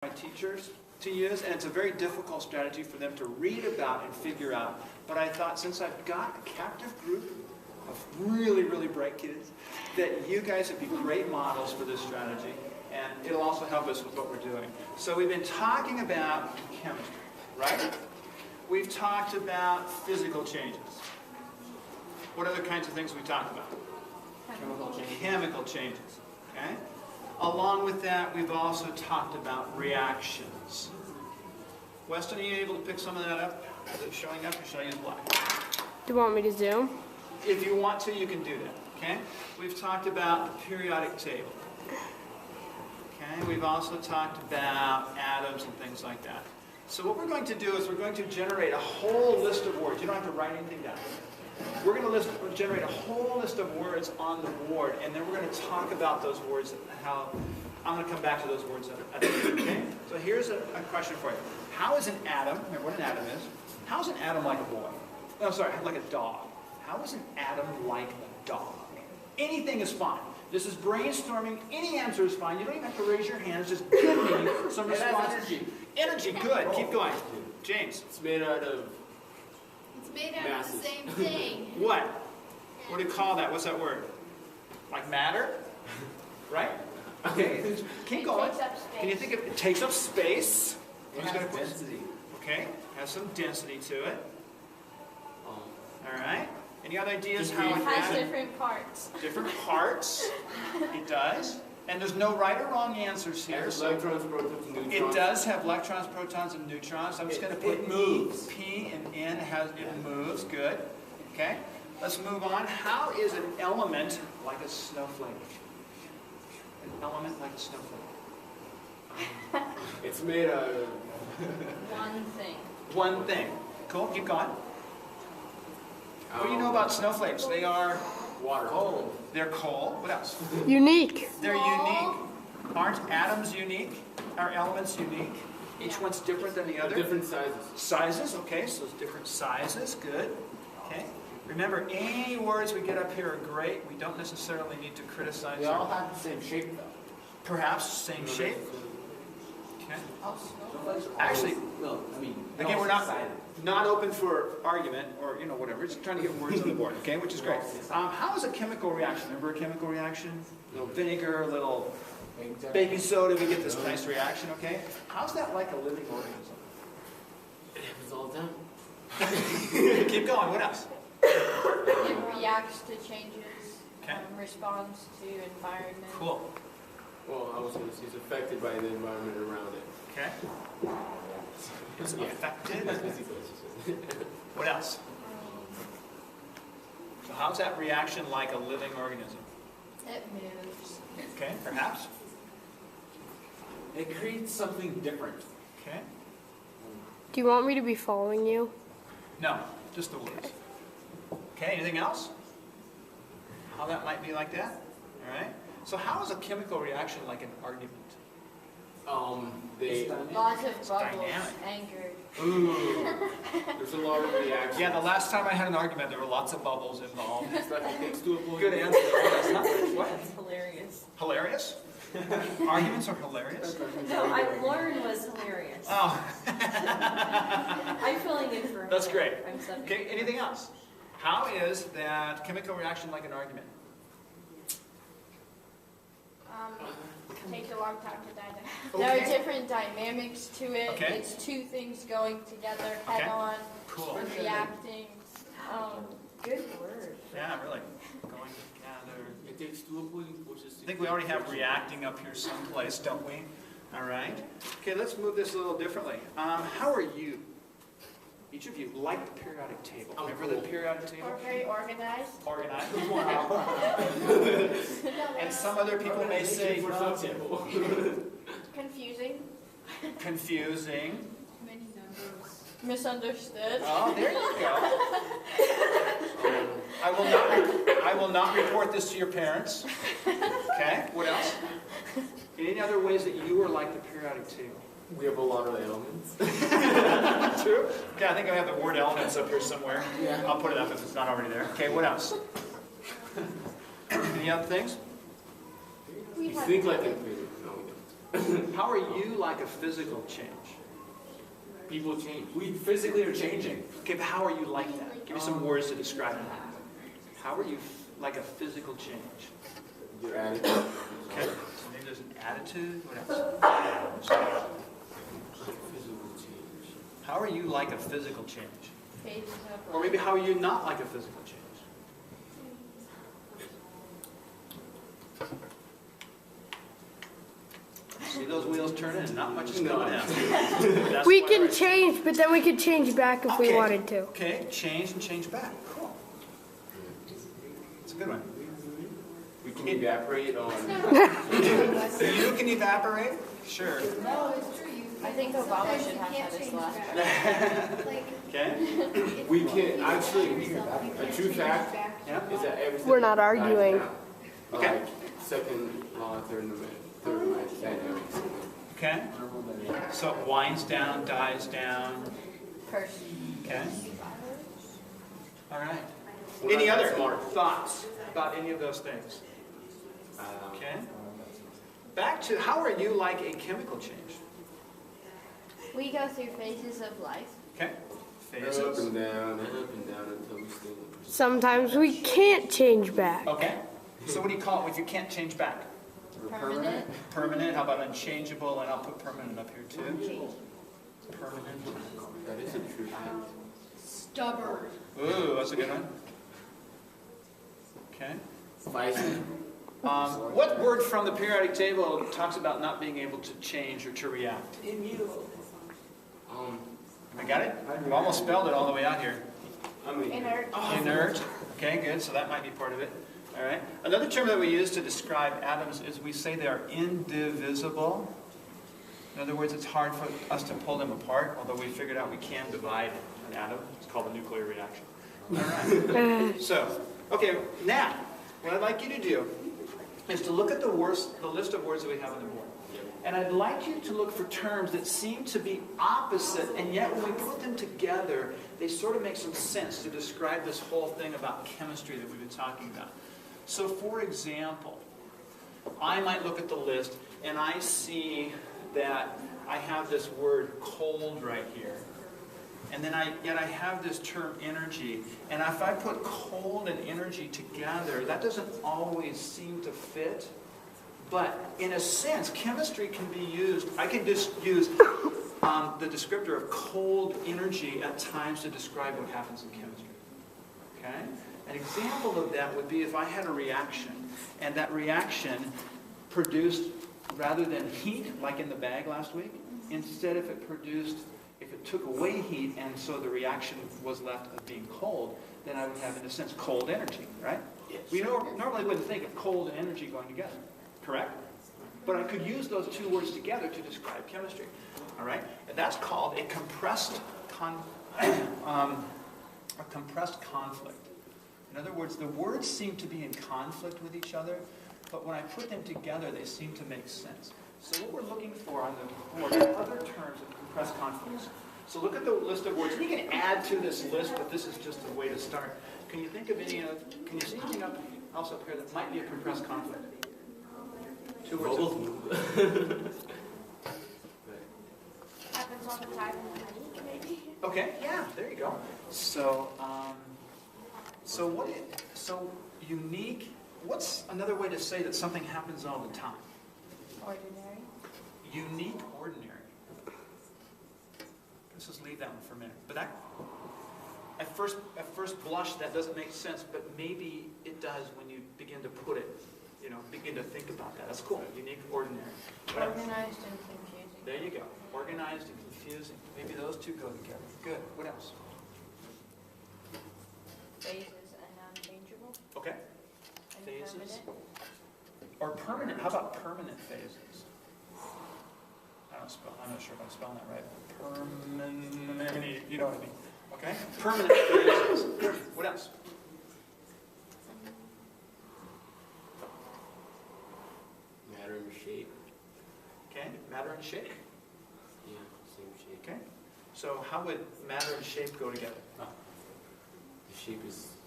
my teachers to use, and it's a very difficult strategy for them to read about and figure out. But I thought, since I've got a captive group of really, really bright kids, that you guys would be great models for this strategy, and it'll also help us with what we're doing. So we've been talking about chemistry, right? We've talked about physical changes. What other kinds of things have we talked about? Chemical changes, okay? Along with that, we've also talked about reactions. Weston, are you able to pick some of that up? Is it showing up, or should I use black? Do you want me to zoom? If you want to, you can do that, okay? We've talked about the periodic table. Okay, we've also talked about atoms and things like that. So what we're going to do is we're going to generate a whole list of words. You don't have to write anything down. We're going to generate a whole list of words on the board, and then we're going to talk about those words, how I'm going to come back to those words at the end, okay? So here's a question for you. How is an atom, remember what an atom is, how is an atom like a boy? No, sorry, like a dog. How is an atom like a dog? Anything is fine. This is brainstorming. Any answer is fine. You don't even have to raise your hands. Just give me some responses. Energy. Energy, good. Keep going. James. It's made out of... It's made out of the same thing. What? What do you call that? What's that word? Like matter? Right? Okay. Keep going. Takes up space. Can you think of it? Takes up space. It has density. Okay. Has some density to it. All right. Any other ideas how It it has has different parts. different parts? It does. And there's no right or wrong answers It here. has So electrons, protons, and neutrons. it does have electrons, protons, and neutrons. I'm just going to put It moves. P and N. It moves. Good. Okay. Let's move on. How is an element like a snowflake? An element like a snowflake. It's made out of... One thing. One thing. Cool. Keep going. What do you know about snowflakes? They are water. Cold. they're cold. What else? Unique. They're unique. Aren't atoms unique? Are elements unique? Each one's different than the other? Different sizes. Sizes, okay, so it's different sizes, good. Okay. Remember, any words we get up here are great. We don't necessarily need to criticize They them. all have the same shape, though. Perhaps same shape. Okay. Actually, Actually, no, I mean... again, we're not open for argument or, whatever. We're just trying to get words on the board, okay, which is great. How is a chemical reaction? Remember a chemical reaction? A little vinegar, a little baking soda, we get this nice reaction, okay? How's that like a living organism? It happens all the time. Keep going, what else? It reacts to changes, Okay. responds to environment. Cool. Well, I was going to say it's affected by the environment around it. Okay. It's Yeah. affected. That's basically what she said. What else? So how's that reaction like a living organism? It moves. Okay, perhaps. It creates something different. Okay. Do you want me to be following you? No, just the words. Okay, anything else? How that might be like that? All right. So how is a chemical reaction like an argument? They... Lots of bubbles, dynamic. anger. Ooh. There's a lot of reactions. Yeah, the last time I had an argument, there were lots of bubbles involved. Stuff it takes to avoid... Good answer. That's not what? That's hilarious. Hilarious? Arguments are hilarious? No, Lauren was hilarious. Oh. I'm filling in for her. That's great. I'm subject. Okay, anything else? How is that chemical reaction like an argument? Takes a long time to die. Okay. There are different dynamics to it. Okay. It's two things going together Okay. head on, Cool. reacting. Good word. Yeah, really. Going together. It takes to avoid, which is... I think we already have reacting up here someplace, don't we? All right. Okay, let's move this a little differently. How are you? Each of you like the periodic table. Remember the periodic table? We're very organized. Organized. And some other people may say For some example. Confusing. confusing. Many numbers. Misunderstood. Oh, there you go. I will not report this to your parents. Okay, what else? Any other ways that you are like the periodic table? We have a lot of elements. True? Okay, I think I have the word elements up here somewhere. Yeah. I'll put it up if it's not already there. Okay, what else? Any other things? You think like a computer. No, we don't. How are you like a physical change? People change. We physically are changing. Okay, but how are you like that? Give me some words to describe that. How are you like a physical change? Your attitude. Okay, so maybe there's an attitude. What else? Physical change. How are you like a physical change? Phases of Or maybe how are you not like a physical change? See those wheels turning and not much is going down. That's We why can we're- change, but then we could change back if we Okay. wanted to. Okay, change and change back. Cool. It's a good one. We can evaporate on. You can evaporate? Sure. No, it's true. I think Obama should have this last. Okay. We can actually. A true fact Yeah. is that everything. We're not dies arguing. down. Okay. Like second law, third dynamics. Okay. So it winds down, dies down. Person. Okay. All right. We're Any not that other smart. thoughts about any of those things? Um, Okay. Back to how are you like a chemical change? We go through phases of life. Okay. Up Phases. and down until we still. Sometimes we can't change back. Okay. So what do you call it if you can't change back? Permanent. Permanent. How about unchangeable? And I'll put permanent up here too. Permanent. That is a true fact. Stubborn. Ooh, that's a good one. Okay. Feisty. What word from the periodic table talks about not being able to change or to react? I got it? I've almost spelled it all the way out here. I mean. Inert. Inert. Okay, good. So that might be part of it. All right. Another term that we use to describe atoms is we say they are indivisible. In other words, it's hard for us to pull them apart, although we figured out we can divide an atom. It's called a nuclear reaction. All right. So, okay, now, what I'd like you to do is to look at the list of words that we have on the board. And I'd like you to look for terms that seem to be opposite, and yet when we put them together, they sort of make some sense to describe this whole thing about chemistry that we've been talking about. So, for example, I might look at the list and I see that I have this word cold right here. And then yet I have this term energy. And if I put cold and energy together, that doesn't always seem to fit. But in a sense, chemistry can be used. I can just use the descriptor of cold energy at times to describe what happens in chemistry. Okay? An example of that would be if I had a reaction, and that reaction produced, rather than heat, like in the bag last week, instead if it took away heat, and so the reaction was left of being cold, then I would have, in a sense, cold energy, right? Yes. We normally wouldn't think of cold and energy going together, correct? But I could use those two words together to describe chemistry, all right? And that's called a compressed conflict. In other words, the words seem to be in conflict with each other, but when I put them together, they seem to make sense. So what we're looking for on the board are other terms of compressed conflicts. So look at the list of words. You can add to this list, but this is just a way to start. Can you think of any, can you see anything else up here that might be a compressed conflict? Two words. Happens all the time in the week, maybe. Okay, yeah, there you go. So, so unique, what's another way to say that something happens all the time? Ordinary. Unique, ordinary. Let's just leave that one for a minute. But that, at first blush, that doesn't make sense, but maybe it does when you begin to put it, begin to think about that. That's cool. Unique, ordinary. What else? Organized and confusing. There you go. Organized and confusing. Maybe those two go together. Good. What else? Phases and unchangeable. Okay. And Phases. permanent. Or permanent. How about permanent phases? I'm not sure if I'm spelling that right. Permanent. You know what I mean. Okay? Permanent phases. What else? Matter and shape. Okay. Matter and shape. Yeah, same shape. Okay. So how would matter and shape go together? The shape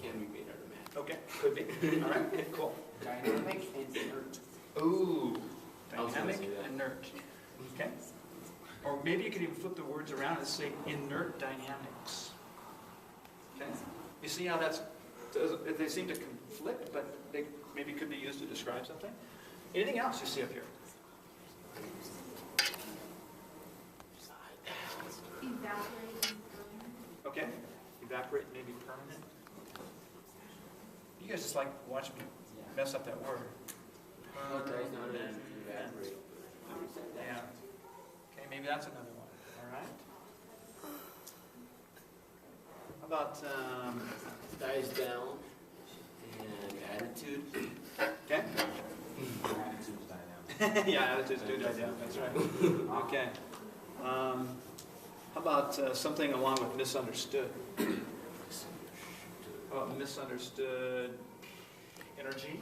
can be made out of matter. Okay. Could be. All right. Cool. Dynamic and inert. Ooh. I was gonna Dynamic, say that. inert. Okay? Or maybe you could even flip the words around and say inert dynamics. Okay? You see how they seem to conflict, but they maybe could be used to describe something? Anything else you see up here? Evaporating. Okay? Evaporate may be permanent. You guys just like watch me mess up that word. Okay, it's not an evaporate. Yeah. Okay, maybe that's another one. All right. How about, Dies down and attitude. okay? Yeah, attitudes do die down, that's right. Okay. How about something along with misunderstood? Misunderstood energy?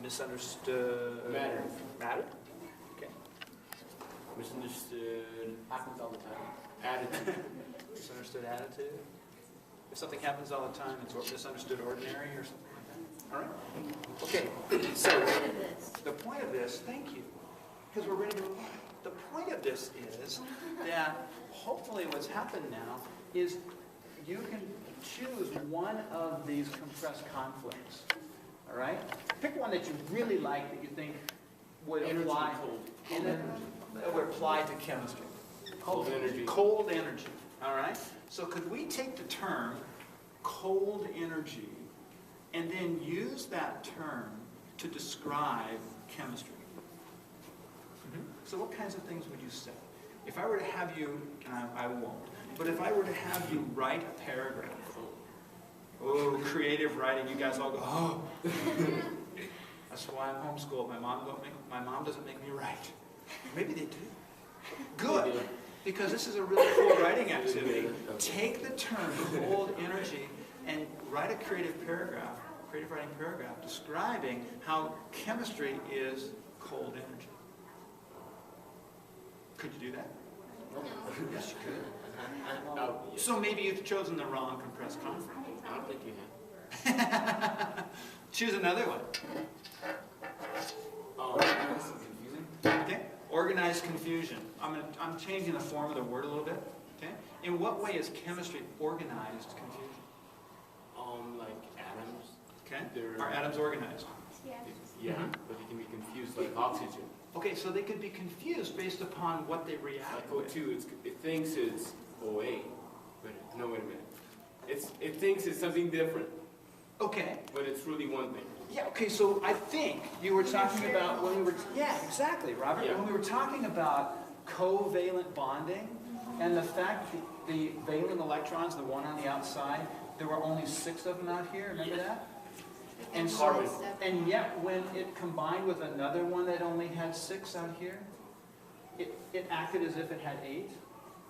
Misunderstood... Matter. Matter? Okay. Misunderstood. Happens all the time. Attitude. Misunderstood attitude? If something happens all the time, it's misunderstood ordinary or something like that. All right? Okay, so the point of this, thank you, because we're ready to move on. The point of this is that hopefully what's happened now is you can choose one of these compressed conflicts. All right? Pick one that you really like that you think would apply, that would apply to chemistry. Cold energy. Cold energy. All right? So could we take the term cold energy and then use that term to describe chemistry? So what kinds of things would you say? If I were to have you, and I won't, but if I were to have you write a paragraph, oh, creative writing, you guys all go, oh. That's why I'm homeschooled. My mom doesn't make me write. Maybe they do. Good. Because this is a really cool writing activity. Take the term cold energy and write a creative writing paragraph describing how chemistry is cold energy. Could you do that? Yes, you could. Oh, yes. So maybe you've chosen the wrong compressed conflict. I don't think you have. Choose another one. This is confusing. Okay? Organized confusion. I'm changing the form of the word a little bit. Okay? In what way is chemistry organized confusion? Like atoms. Okay? They're- Are atoms organized? Yeah, Mhm. but they can be confused like oxygen. Okay, so they could be confused based upon what they react Like with. O2, it thinks it's OA. But no, wait a minute. It thinks it's something different, Okay. but it's really one thing. Yeah, okay, so I think you were talking about when we were, yeah, exactly, Robert. Yeah. When we were talking about covalent bonding and the fact that the valent electrons, the one on the outside, there were only 6 of them out here, remember that? And so, Carbon. and yet when it combined with another one that only had 6 out here, it acted as if it had 8,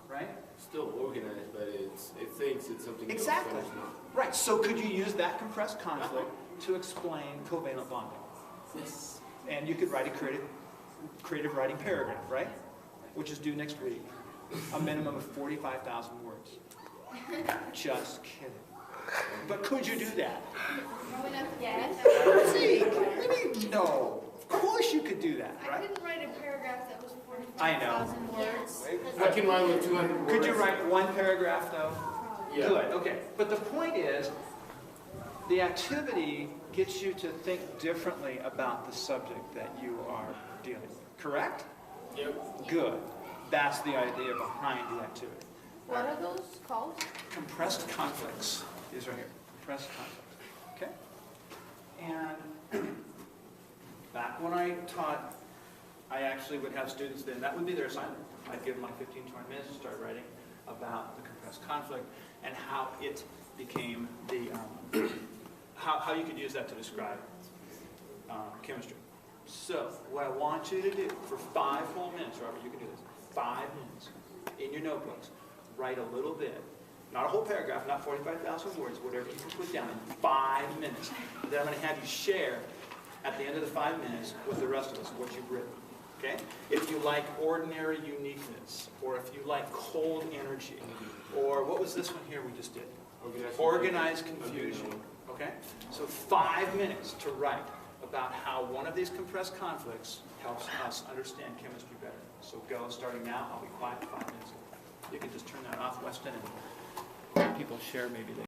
right? Still organized, but it thinks it's something Exactly. else, but it's not. Right, so could you use that compressed conflict to explain covalent bonding? Yes. And you could write a creative writing paragraph, right? Which is due next week. A minimum of 45,000 words. Just kidding. But could you do that? Yes. See, I mean, no. Of course you could do that, I right? couldn't write a paragraph that was I know. 45,000 words. I can rhyme with 200 words. Could you write one paragraph, though? Yeah. Good, okay. But the point is, the activity gets you to think differently about the subject that you are dealing with, correct? Yep. Good. That's the idea behind the activity. What are those called? Compressed conflicts. These are here. Compressed conflicts. Okay? And back when I taught, I actually would have students then, that would be their assignment. I'd give them like 15, 20 minutes to start writing about the compressed conflict and how it became the, how you could use that to describe chemistry. So, what I want you to do for 5 whole minutes, Robert, you can do this, 5 minutes in your notebooks, write a little bit, not a whole paragraph, not 45,000 words, whatever you can put down in 5 minutes. Then I'm going to have you share at the end of the 5 minutes with the rest of us what you've written. Okay? If you like ordinary uniqueness, or if you like cold energy, or what was this one here we just did? Organized confusion. Okay? So 5 minutes to write about how one of these compressed conflicts helps us understand chemistry better. So go, starting now, I'll be quiet for 5 minutes. You can just turn that off, Weston, and people share maybe they